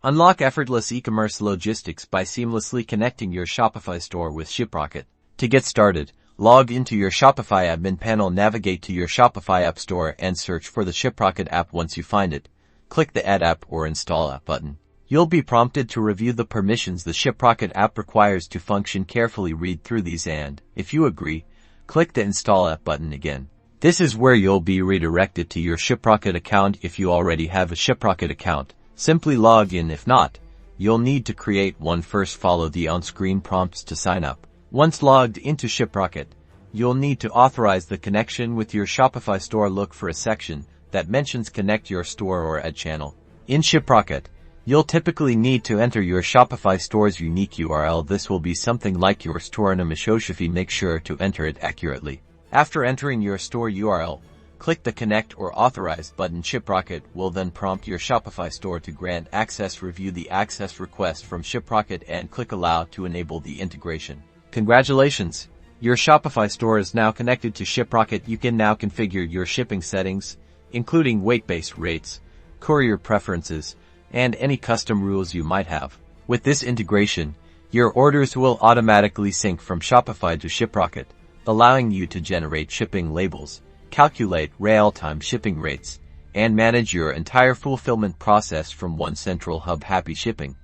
Unlock effortless e-commerce logistics by seamlessly connecting your Shopify store with Shiprocket. To get started, log into your Shopify admin panel, navigate to your Shopify App Store and search for the Shiprocket app. Once you find it, click the Add App or Install App button. You'll be prompted to review the permissions the Shiprocket app requires to function. Carefully read through these and, if you agree, click the Install App button again. This is where you'll be redirected to your Shiprocket account. If you already have a Shiprocket account, simply log in. If not, you'll need to create one first. Follow the on-screen prompts to sign up. Once logged into Shiprocket, you'll need to authorize the connection with your Shopify store. Look for a section that mentions Connect Your Store or Add Channel. In Shiprocket, you'll typically need to enter your Shopify store's unique URL. This will be something like your store name. Make sure to enter it accurately. After entering your store URL, click the Connect or Authorize button. Shiprocket will then prompt your Shopify store to grant access. Review the access request from Shiprocket and click Allow to enable the integration. Congratulations! Your Shopify store is now connected to Shiprocket. You can now configure your shipping settings, including weight-based rates, courier preferences, and any custom rules you might have. With this integration, your orders will automatically sync from Shopify to Shiprocket, allowing you to generate shipping labels, calculate real-time shipping rates, and manage your entire fulfillment process from one central hub. Happy shipping!